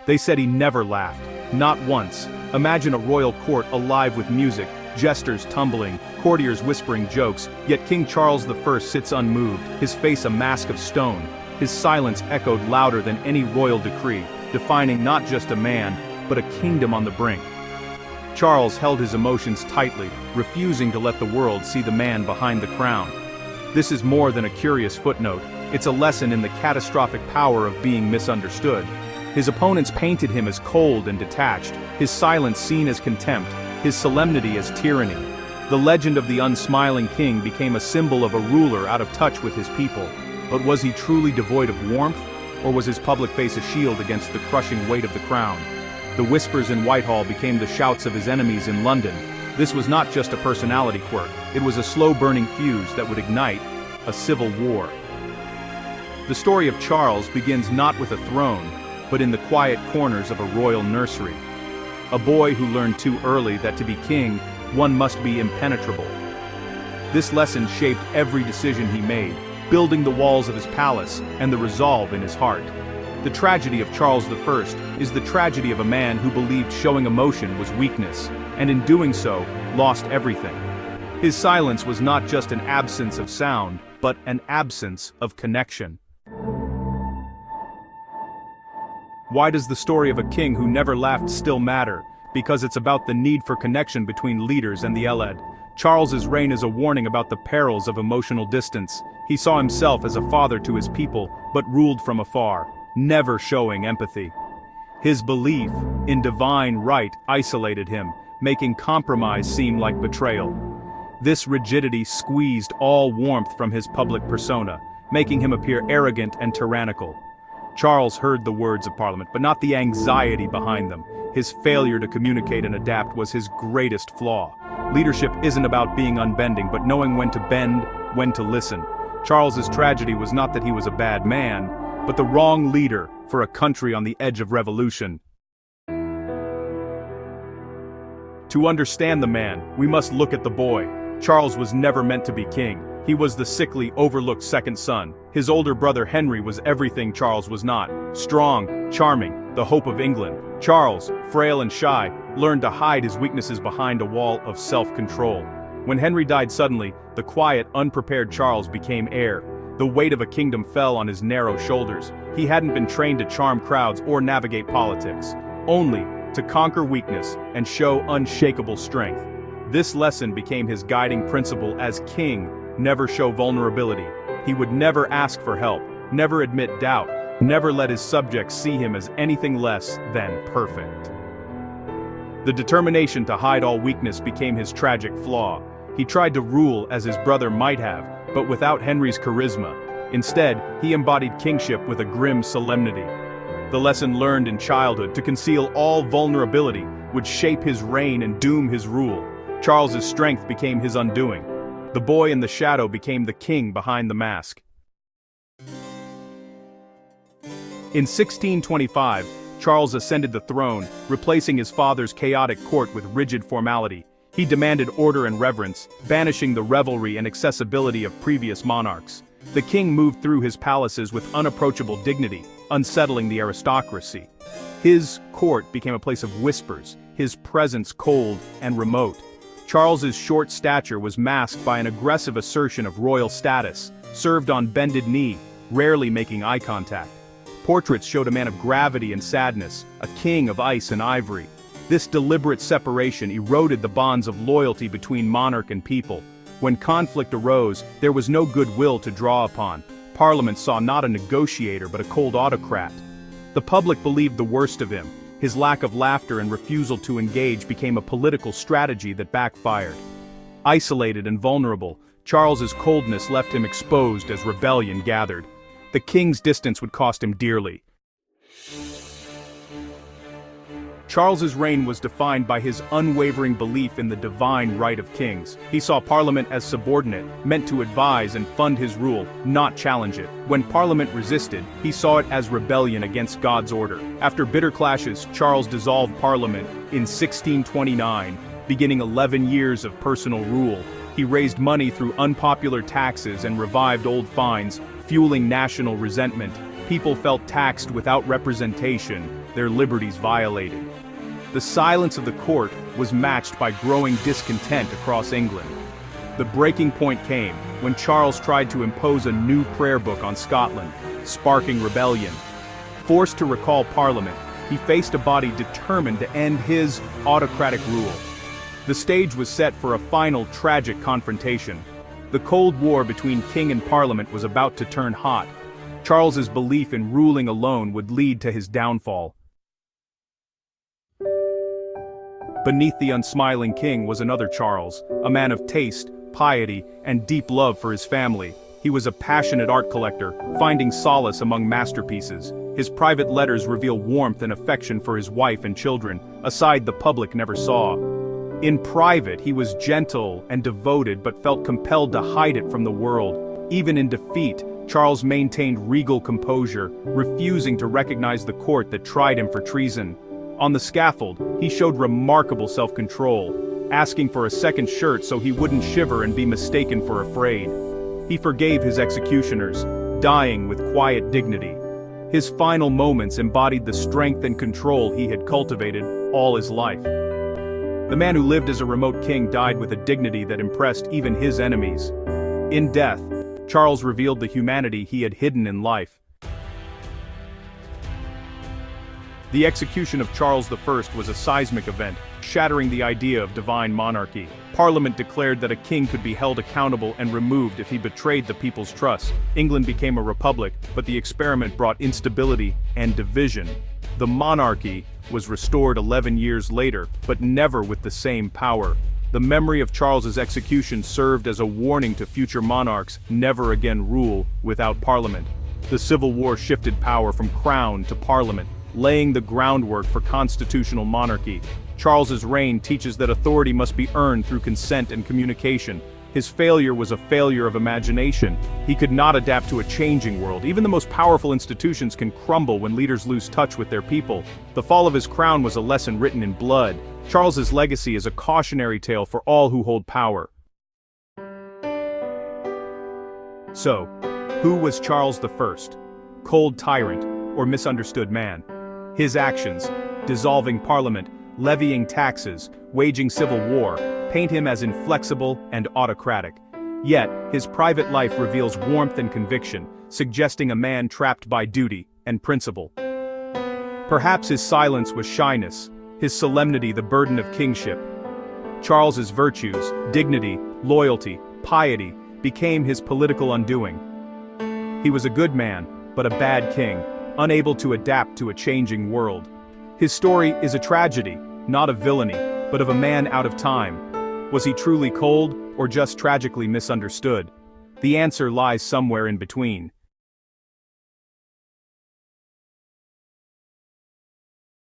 They said he never laughed. Not once. Imagine a royal court alive with music, jesters tumbling, courtiers whispering jokes, yet King Charles I sits unmoved, his face a mask of stone. His silence echoed louder than any royal decree, defining not just a man, but a kingdom on the brink. Charles held his emotions tightly, refusing to let the world see the man behind the crown. This is more than a curious footnote, it's a lesson in the catastrophic power of being misunderstood. His opponents painted him as cold and detached, his silence seen as contempt, his solemnity as tyranny. The legend of the unsmiling king became a symbol of a ruler out of touch with his people. But was he truly devoid of warmth, or was his public face a shield against the crushing weight of the crown? The whispers in Whitehall became the shouts of his enemies in London. This was not just a personality quirk, it was a slow-burning fuse that would ignite a civil war. The story of Charles begins not with a throne, but in the quiet corners of a royal nursery. A boy who learned too early that to be king, one must be impenetrable. This lesson shaped every decision he made, building the walls of his palace and the resolve in his heart. The tragedy of Charles I is the tragedy of a man who believed showing emotion was weakness, and in doing so, lost everything. His silence was not just an absence of sound, but an absence of connection. Why does the story of a king who never laughed still matter? Because it's about the need for connection between leaders and the elite. Charles's reign is a warning about the perils of emotional distance. He saw himself as a father to his people, but ruled from afar, never showing empathy. His belief in divine right isolated him, making compromise seem like betrayal. This rigidity squeezed all warmth from his public persona, making him appear arrogant and tyrannical. Charles heard the words of Parliament, but not the anxiety behind them. His failure to communicate and adapt was his greatest flaw. Leadership isn't about being unbending, but knowing when to bend, when to listen. Charles's tragedy was not that he was a bad man, but the wrong leader for a country on the edge of revolution. To understand the man, we must look at the boy. Charles was never meant to be king. He was the sickly, overlooked second son. His older brother Henry was everything Charles was not. Strong, charming, the hope of England. Charles, frail and shy, learned to hide his weaknesses behind a wall of self-control. When Henry died suddenly, the quiet, unprepared Charles became heir. The weight of a kingdom fell on his narrow shoulders. He hadn't been trained to charm crowds or navigate politics, only to conquer weakness and show unshakable strength. This lesson became his guiding principle as king: never show vulnerability. He would never ask for help, never admit doubt, never let his subjects see him as anything less than perfect. The determination to hide all weakness became his tragic flaw. He tried to rule as his brother might have, but without Henry's charisma. Instead, he embodied kingship with a grim solemnity. The lesson learned in childhood to conceal all vulnerability would shape his reign and doom his rule. Charles's strength became his undoing. The boy in the shadow became the king behind the mask. In 1625, Charles ascended the throne, replacing his father's chaotic court with rigid formality. He demanded order and reverence, banishing the revelry and accessibility of previous monarchs. The king moved through his palaces with unapproachable dignity, unsettling the aristocracy. His court became a place of whispers, his presence cold and remote. Charles's short stature was masked by an aggressive assertion of royal status, served on bended knee, rarely making eye contact. Portraits showed a man of gravity and sadness, a king of ice and ivory. This deliberate separation eroded the bonds of loyalty between monarch and people. When conflict arose, there was no goodwill to draw upon. Parliament saw not a negotiator but a cold autocrat. The public believed the worst of him. His lack of laughter and refusal to engage became a political strategy that backfired. Isolated and vulnerable, Charles's coldness left him exposed as rebellion gathered. The king's distance would cost him dearly. Charles's reign was defined by his unwavering belief in the divine right of kings. He saw Parliament as subordinate, meant to advise and fund his rule, not challenge it. When Parliament resisted, he saw it as rebellion against God's order. After bitter clashes, Charles dissolved Parliament in 1629, beginning 11 years of personal rule. He raised money through unpopular taxes and revived old fines, fueling national resentment. People felt taxed without representation, their liberties violated. The silence of the court was matched by growing discontent across England. The breaking point came when Charles tried to impose a new prayer book on Scotland, sparking rebellion. Forced to recall Parliament, he faced a body determined to end his autocratic rule. The stage was set for a final tragic confrontation. The Cold War between king and Parliament was about to turn hot. Charles's belief in ruling alone would lead to his downfall. Beneath the unsmiling king was another Charles, a man of taste, piety, and deep love for his family. He was a passionate art collector, finding solace among masterpieces. His private letters reveal warmth and affection for his wife and children, a side the public never saw. In private, he was gentle and devoted but felt compelled to hide it from the world. Even in defeat, Charles maintained regal composure, refusing to recognize the court that tried him for treason. On the scaffold, he showed remarkable self-control, asking for a second shirt so he wouldn't shiver and be mistaken for afraid. He forgave his executioners, dying with quiet dignity. His final moments embodied the strength and control he had cultivated all his life. The man who lived as a remote king died with a dignity that impressed even his enemies. In death, Charles revealed the humanity he had hidden in life. The execution of Charles I was a seismic event, shattering the idea of divine monarchy. Parliament declared that a king could be held accountable and removed if he betrayed the people's trust. England became a republic, but the experiment brought instability and division. The monarchy was restored 11 years later, but never with the same power. The memory of Charles's execution served as a warning to future monarchs: never again rule without Parliament. The Civil War shifted power from crown to Parliament, laying the groundwork for constitutional monarchy. Charles's reign teaches that authority must be earned through consent and communication. His failure was a failure of imagination. He could not adapt to a changing world. Even the most powerful institutions can crumble when leaders lose touch with their people. The fall of his crown was a lesson written in blood. Charles's legacy is a cautionary tale for all who hold power. So, who was Charles I? Cold tyrant or misunderstood man? His actions, dissolving Parliament, levying taxes, waging civil war, paint him as inflexible and autocratic. Yet, his private life reveals warmth and conviction, suggesting a man trapped by duty and principle. Perhaps his silence was shyness, his solemnity the burden of kingship. Charles's virtues, dignity, loyalty, piety, became his political undoing. He was a good man, but a bad king, unable to adapt to a changing world. His story is a tragedy, not a villainy, but of a man out of time. Was he truly cold, or just tragically misunderstood? The answer lies somewhere in between.